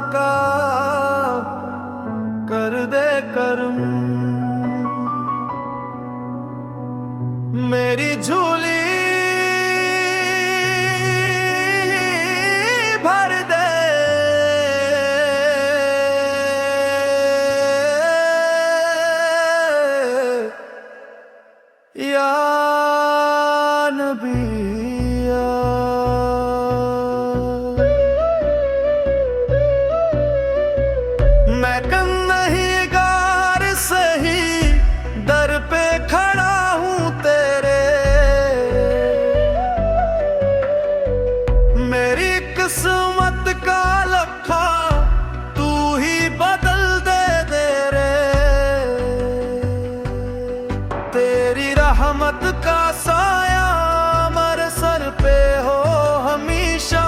आका कर दे करम। मेरी झोली भर दे या नबी। मैं कन्हैयागार सही दर पे खड़ा हूँ तेरे। मेरी किस्मत का लखा तू ही बदल दे दे रे। तेरी रहमत का साया मेरे सर पे हो हमेशा।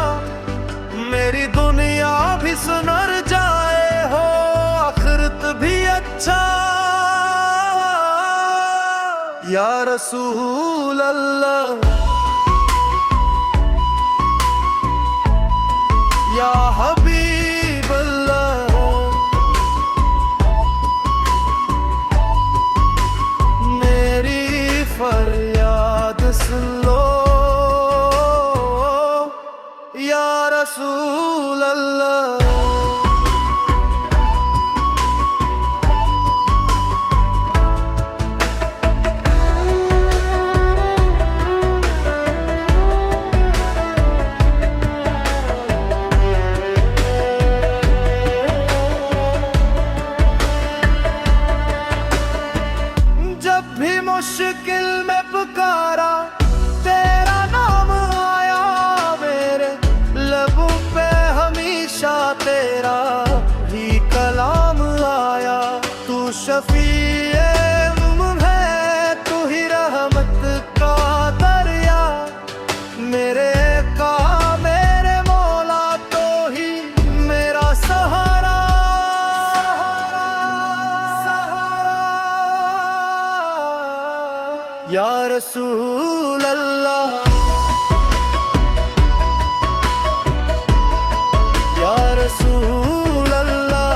मेरी दुनिया भी सुनर जाए हो आखिरत भी अच्छा। या रसूल अल्लाह या हबीब अल्लाह। मेरी फरियाद सुन लो या रसूल अल्लाह। जब भी मुश्किल में पुकारा तेरा नाम आया मेरे लबों पे हमेशा तेरा ही कलाम आया। तू शफीए है तू ही रहमत का दरिया। मेरे का मेरे मौला तो ही मेरा सहारा। या रसूल अल्लाह या रसूल अल्लाह।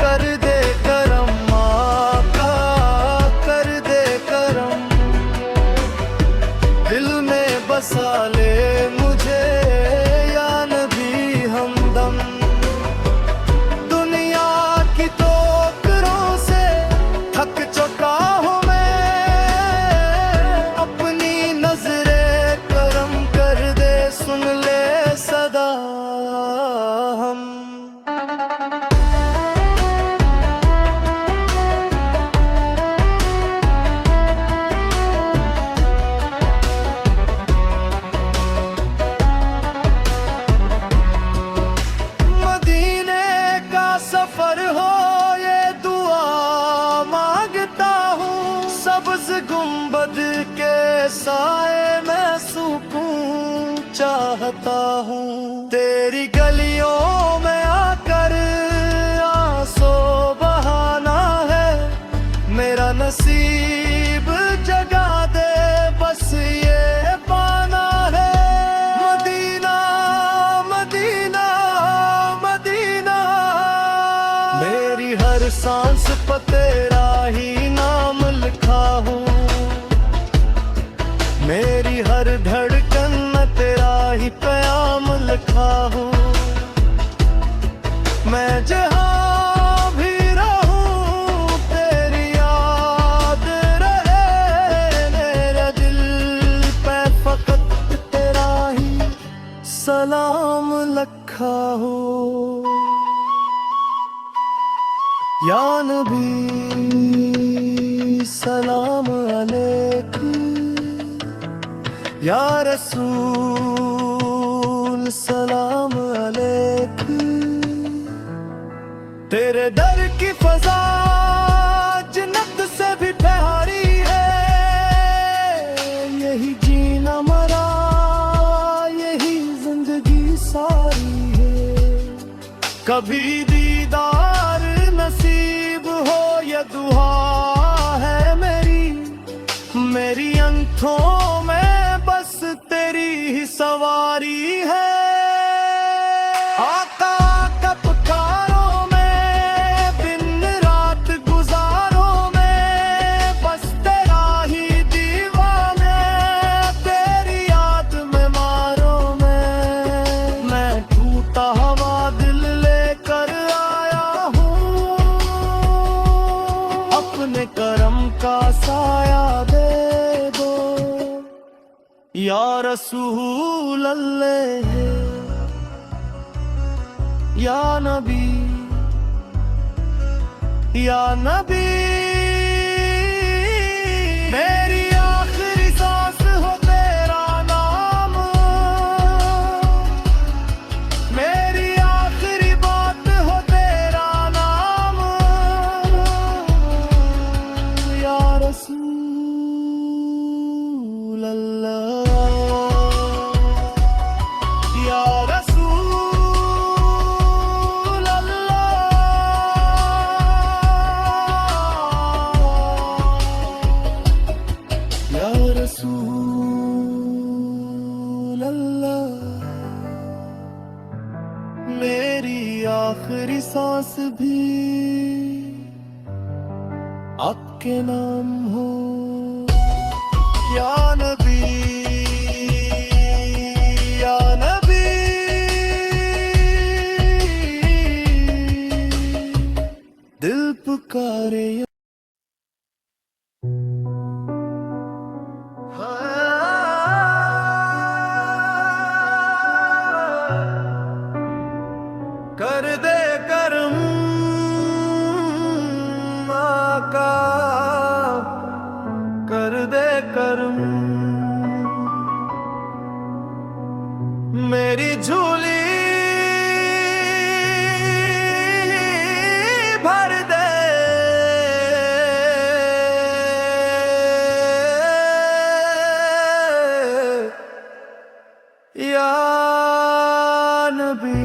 कर दे करम आका कर दे करम। दिल में बसा ले मुझे या नबी हमदम। थक चुका हूँ मैं अपनी नजरे करम कर दे सुन ले सदा हम। मदीने का सफर हो गुंबद के साए में सुकून चाहता हूँ। तेरी गलियों में आकर आंसू बहाना है। मेरा नसीब जगा दे बस ये पाना है। मदीना मदीना मदीना। मेरी हर सांस पर तेरा ही नाम लिखा हूँ। मेरी हर धड़कन में तेरा ही प्याम लिखा हूँ। मैं जहाँ भी रहूँ तेरी याद रहे। मेरे दिल पे फकत तेरा ही सलाम लिखा हो। या नबी सलाम अलैकुम या रसूल सलाम अलैकुम। तेरे दर की फजा जन्नत से भी प्यारी है। यही जीना मरा यही जिंदगी सारी है। कभी दीदार नसीब हो ये दुआ है मेरी। मेरी आंखों में बस तेरी ही रसूल अल्लाह, या नबी, या नबी। मेरी आखिरी सांस हो तेरा नाम, मेरी आखिरी बात हो तेरा नाम, या रसूल अल्लाह, या रसूल अल्लाह, या रसूल अल्लाह। मेरी आखिरी सांस भी आपके नाम हो, या नबी, या नबी। दिल पुकारे कर दे करम आका, कर दे करम। मेरी झोली भर दे, या नबी,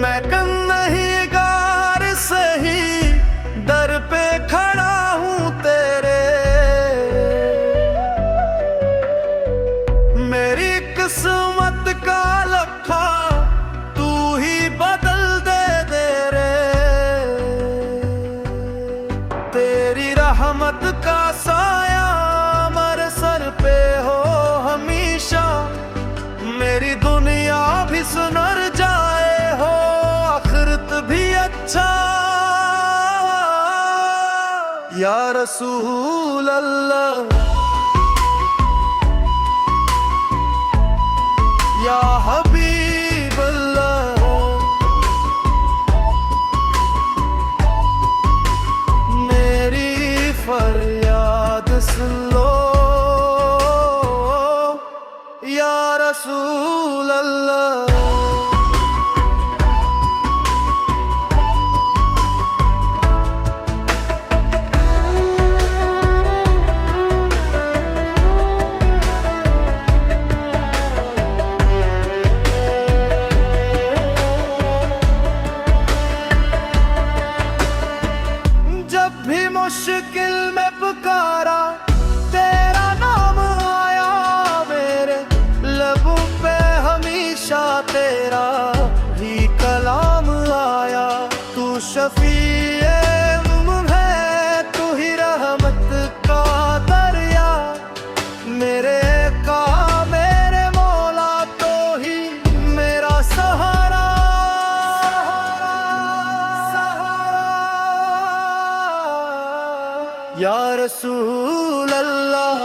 मैं कन्नहीगार सही दर पे खड़ा हूँ तेरे। मेरी किस्मत का लखा तू ही बदल दे दे रे। तेरी रहमत का साया मेरे सर पे हो हमेशा, मेरी दुनिया भी सुनर जाए हो आखिरत भी अच्छा, या रसूल अल्लाह, या हबीब अल्लाह। मेरी फरियाद सुन लो, या रसूल अल्लाह। जब भी मुश्किल में पुकारा तेरा नाम आया, मेरे लबों पे हमेशा तेरा ही कलाम आया। तू शफीए है, तू ही रहमत का दरिया, मेरे का मेरे मौला तो ही मेरा सहारा, या रसूल अल्लाह,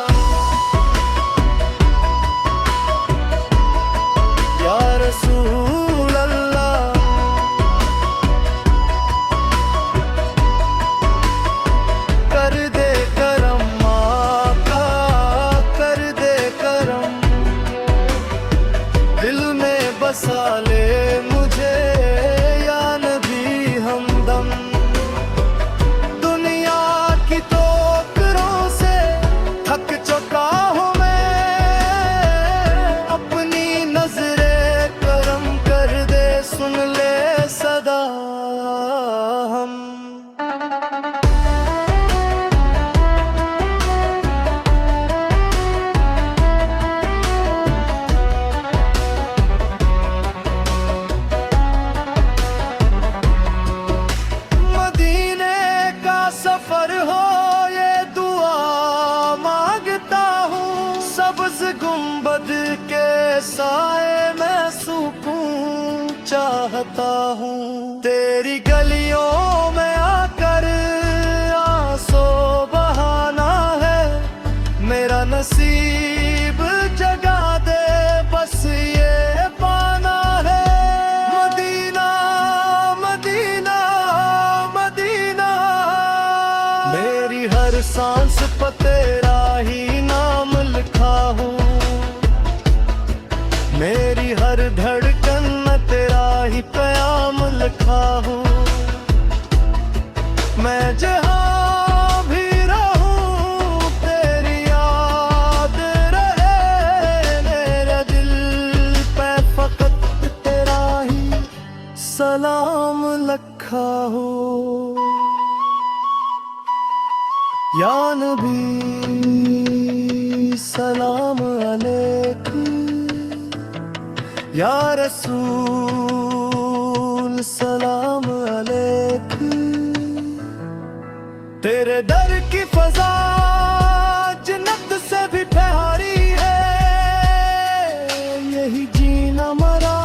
या रसूल अल्लाह। कर दे करम आका, कर दे करम। दिल में बसा ले मुझे, या नबी हमदम। थक चुका हूँ मैं, अपनी नजरें करम कर दे, सुन ले सदा हम। मदीने का सफर हो ये दुआ मांगता हूँ, सब्ज गुंबद के साए में सुकून चाहता हूँ। तेरी गलियों में आकर नसीब जगा दे, बस ये पाना है मदीना मदीना मदीना। मेरी हर सांस पर तेरा ही नाम लिखा हूँ, मेरी हर धड़कन में तेरा ही प्याम लिखा हूँ। मैं जहाँ भी रहूं तेरी याद रहे, मेरे दिल पे फकत तेरा ही सलाम लिखा हो। या नबी सलाम अलैकुम, या रसूल सलाम अलैकुम। तेरे दर की फजा जन्नत से भी प्यारी है, यही जीना मरा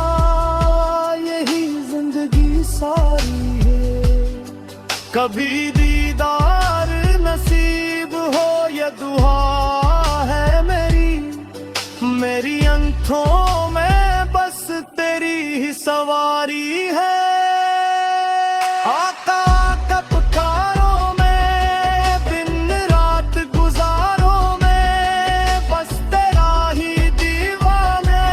यही जिंदगी सारी है। कभी दीदार नसीब हो ये दुआ है मेरी आंखों में बस तेरी ही सवारी है। आका का पुकारों में दिन रात गुजारों में, बस तेरा ही दीवाना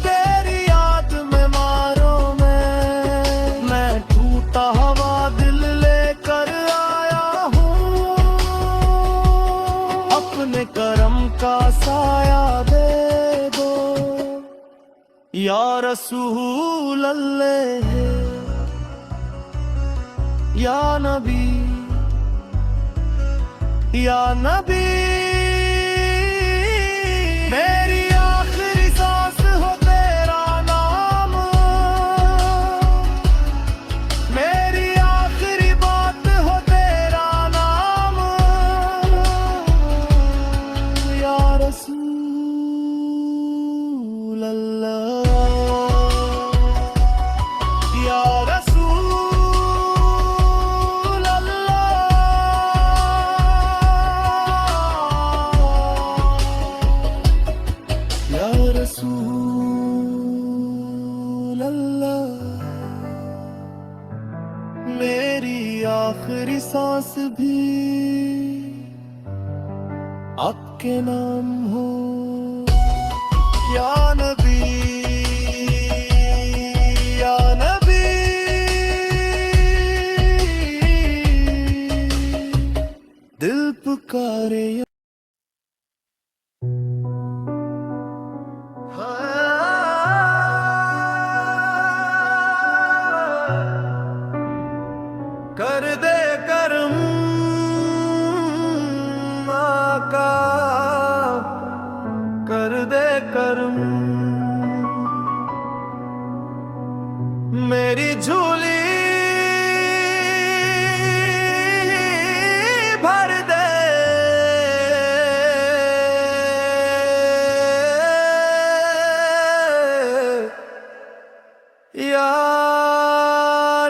तेरी याद में मारों में। मैं टूटा हुआ दिल लेकर आया हूँ, अपने करम का साया दे दो या रसूल अल्लाह, या नबी या नबी। मेरी आखिरी सांस हो तेरा नाम, मेरी आखिरी बात हो तेरा नाम, या रसूल अल्लाह, या रसूल अल्लाह, या रसूल अल्लाह। मेरी आखिरी सांस भी आपके नाम हो, या नबी या नबी। दिल पुकारे कर दे करम आका, कर दे करम। मेरी झोली भर दे, या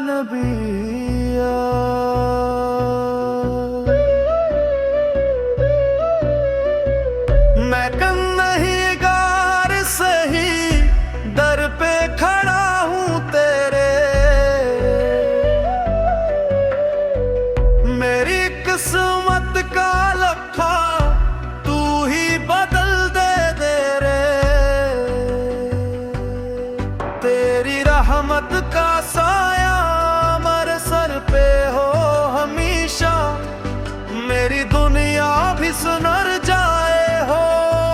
नबी मैं कन्नहीगार सही दर पे खड़ा हूँ तेरे। मेरी किस्मत का लखा तू ही बदल दे रे, तेरी रहमत का साया मेरे सर पे हो हमेशा। मेरी दुनिया भी सुनर जाए हो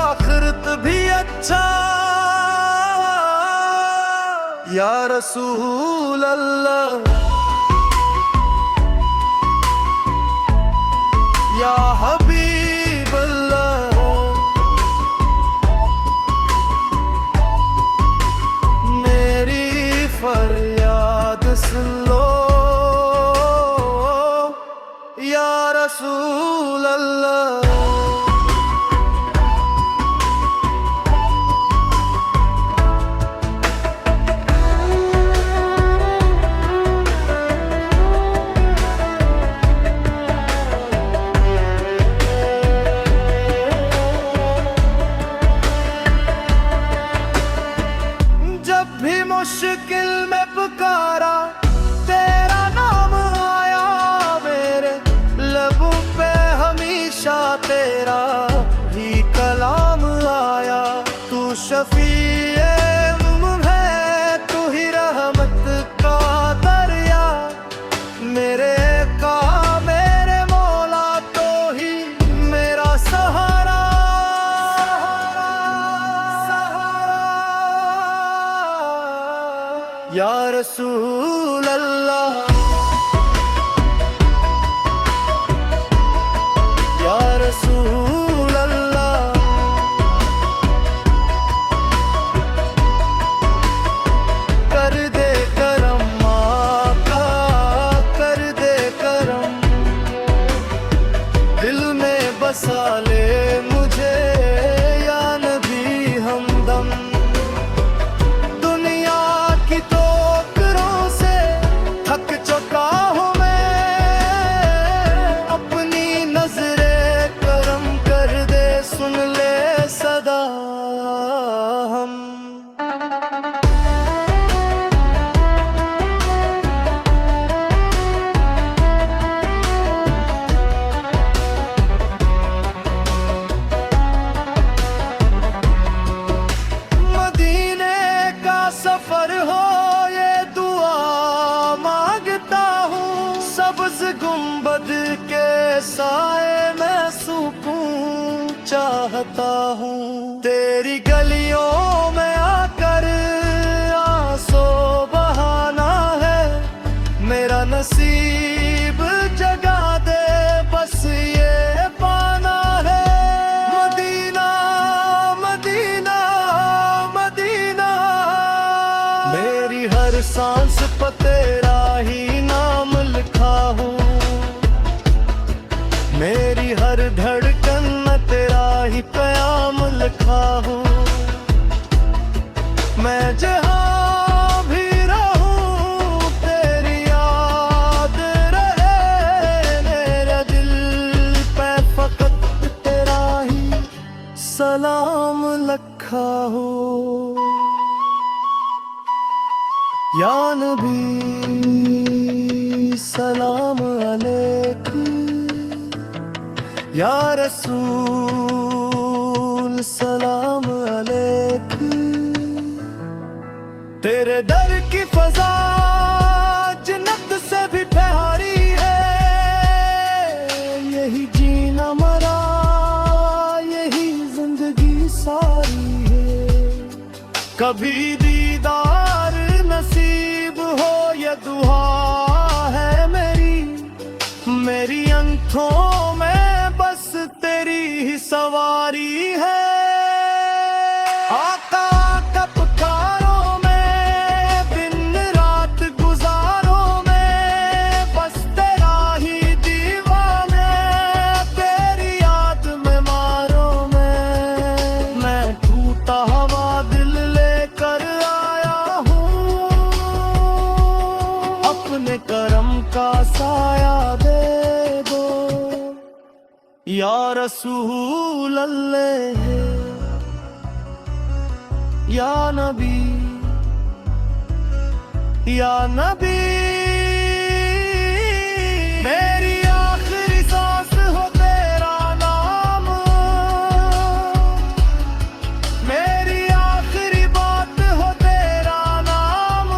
आखिरत भी अच्छा, या रसूल अल्लाह, या हबीब अल्लाह। मेरी फरियाद सुन लो या रसूल अल्लाह। तेरा ही कलाम आया। तू शफीए है, तू ही रहमत का दरिया। मेरे का मेरे मौला तो ही मेरा सहारा। या रसूल अल्लाह, या रसूल अल्लाह, कर दे करम आका, कर दे करम। दिल में बसा ले मुझे या नबी हमदम। दुनिया की ठोकरों से थक चुका हूँ मैं, अपनी नजरे करम कर दे, सुन ले सदा हम। मदीने का सफर हो ये दुआ मांगता हूँ, सब्ज गुंबद के साए में सुकून चाहता हूँ। तेरी गलियों में आकर आंसू बहाना है, मेरा नसीब जगा दे, बस ये पाना है। मदीना मदीना मदीना, मेरी हर सांस पर तेरा ही नाम लिखा हूँ। मेरी हर धड़कन में तेरा ही प्याम लिखा हूँ। मैं जहाँ भी रहूँ तेरी याद रहे, मेरे दिल पे फकत तेरा ही सलाम लिखा हो। या नबी सलाम अलैकुम, या रसूल सलाम अलैकुम। तेरे दर की फजा जन्नत से भी प्यारी है, यही जीना मरा यही जिंदगी सारी है। कभी दीदार नसीब हो ये दुआ है मेरी, मेरी आंखों में बस तेरी ही सवारी है। आका का पुकारों में दिन रात गुजारों में, बस तेरा ही दीवाना, तेरी याद में मारों में। मैं टूटा हुआ दिल लेकर आया हूँ, अपने करम का साया दे दो। या रसूल अल्लाह, या नबी, या नबी। मेरी आखिरी सांस हो तेरा नाम, मेरी आखिरी बात हो तेरा नाम।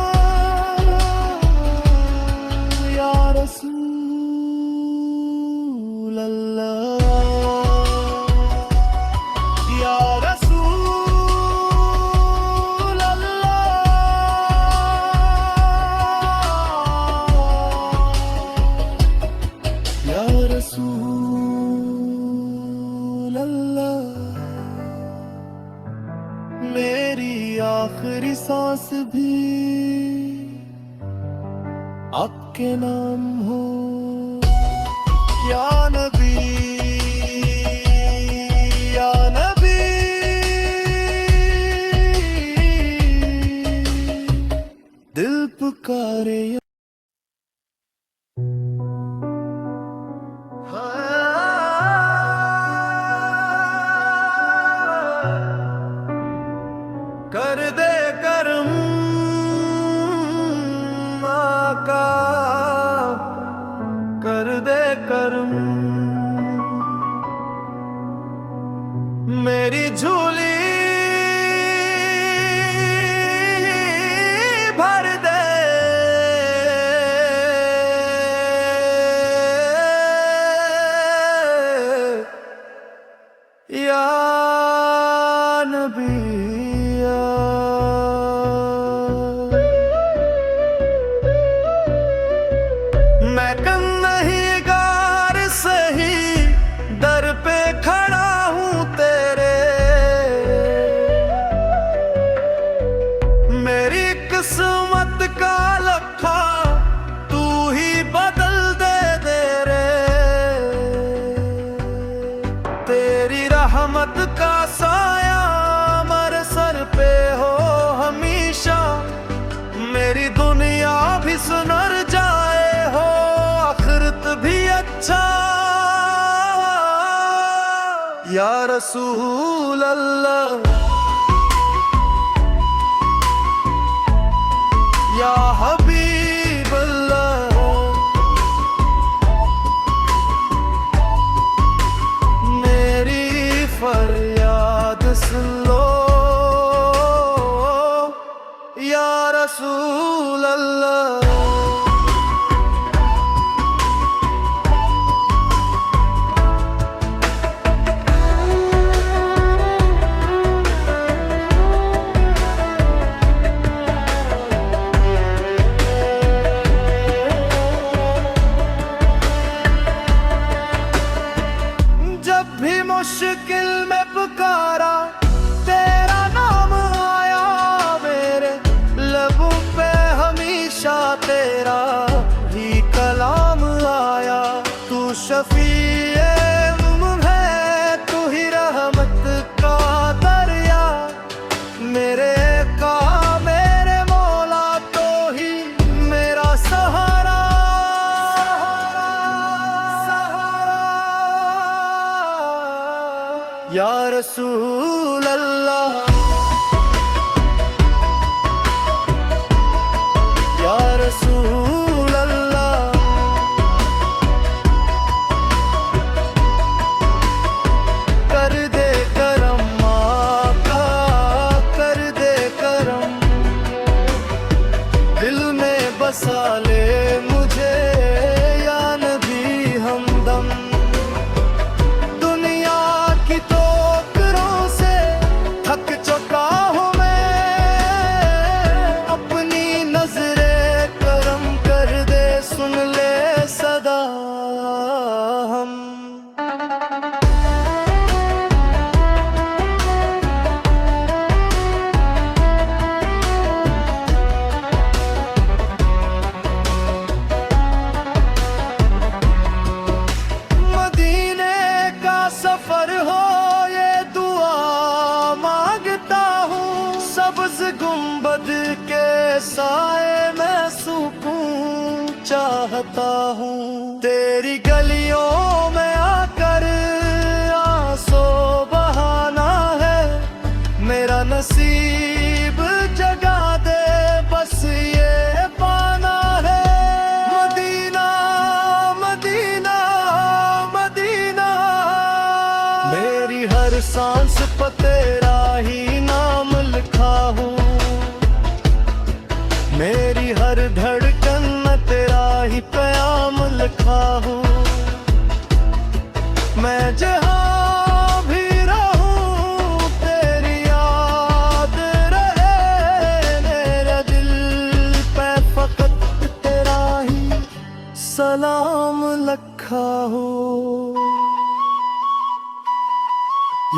या रसूल अल्लाह, या रसूल अल्लाह, या रसूल अल्लाह। मेरी आखिरी सांस भी आपके नाम हो। या नबी, या नबी, दिल पुकारे। कर दे करम आका, कर दे करम। मेरी झोली भर दे। या नबी मैं कन्हैयागार सही दर पे खड़ा हूँ तेरे। मेरी किस्मत का लखा तू ही बदल दे दे रे। तेरी रहमत का साया मेरे सर पे हो हमेशा। मेरी दुनिया भी सुनर जाए हो आखिरत भी अच्छा। या रसूल अल्लाह या हबीब अल्लाह मेरी फरियाद सुन लो। या रसूल अल्लाह मुश्किल में पुकारा तेरा नाम आया। मेरे लबों पे हमेशा तेरा ही कलाम आया। तू शफीए है तू ही रहमत का दरिया। मेरे का मेरे मौला तो ही मेरा सहारा। या रसूल अल्लाह या रसूल अल्लाह कर दे करम आका कर दे करम। दिल में बसा ले मुझे या नबी हमदम। सफर हो ये दुआ मांगता हूँ। सब्ज गुंबद के साए में सुकून चाहता हूँ। तेरी गलियों में आकर आंसू बहाना है। मेरा नसीब जगा दे बस ये पाना है। मदीना मदीना मदीना मेरी हर सांस पर तेरा ही नाम लिखा हूँ। मेरी हर धड़कन में तेरा ही प्याम लिखा हूँ। मैं जहाँ भी रहूँ तेरी याद रहे। मेरे दिल पे फकत तेरा ही सलाम लिखा हो।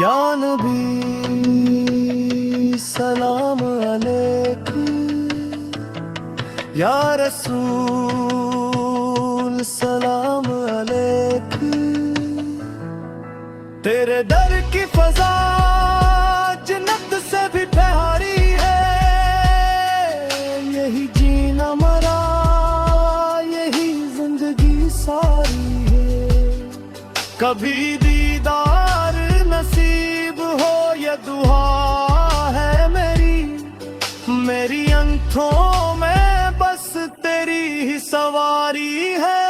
या नबी सलाम अलैकुम। या रसूल सलाम अलैकुम। तेरे दर की फजा जन्नत से भी प्यारी है। यही जीना मरा यही जिंदगी सारी है। कभी दीदार नसीब हो ये दुआ है मेरी आंखों में बस तेरी ही सवारी है।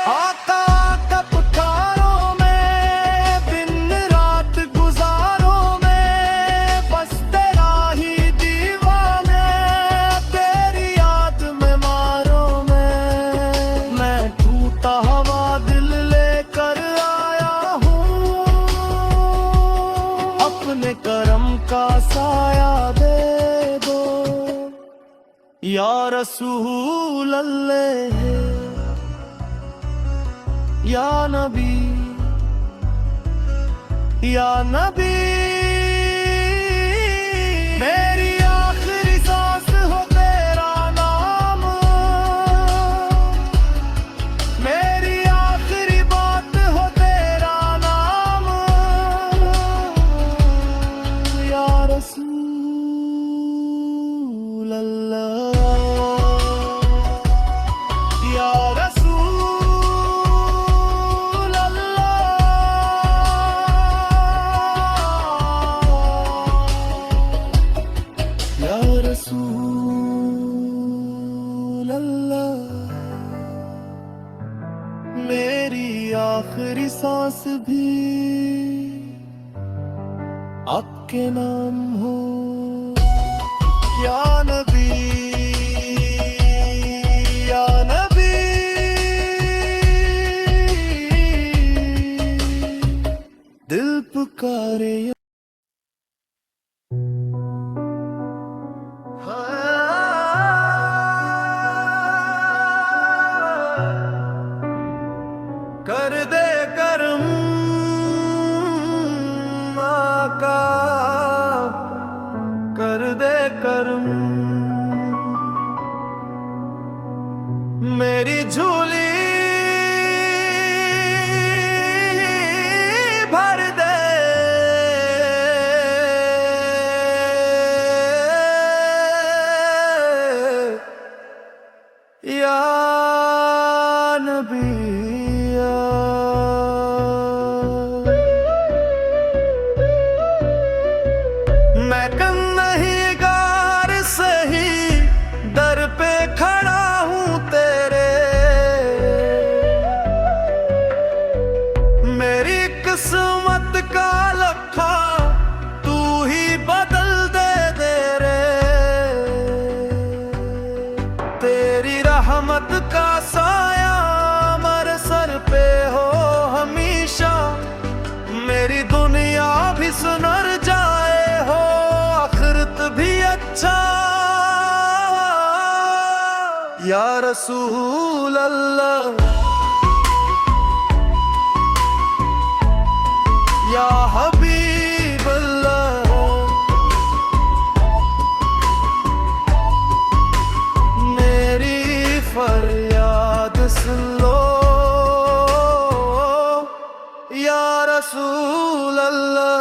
आका का पुकारों में दिन रात या रसूल अल्लाह, या नबी, या नबी। मेरी आखिरी सांस हो तेरा नाम, मेरी आखिरी बात हो तेरा नाम, या रसूल अल्लाह, या रसूल अल्लाह, या रसूल अल्लाह। मेरी आखिरी सांस भी आपके नाम हो, या नबी, या नबी। दिल पुकारे कर दे करम आका, कर दे करम। मेरी झोली भर दे, या नबी। मैं कन्नहीगार सही दर पे खड़ा हूँ तेरे, मेरी किस्मत का लखा तू ही बदल दे दे रे। तेरी रहमत का साया मेरे सर पे हो हमेशा, मेरी दुनिया भी सुनर जाए हो आखिरत भी अच्छा, या रसूल अल्लाह, या हबीब अल्लाह। मेरी फरियाद सुन लो, या रसूल अल्लाह।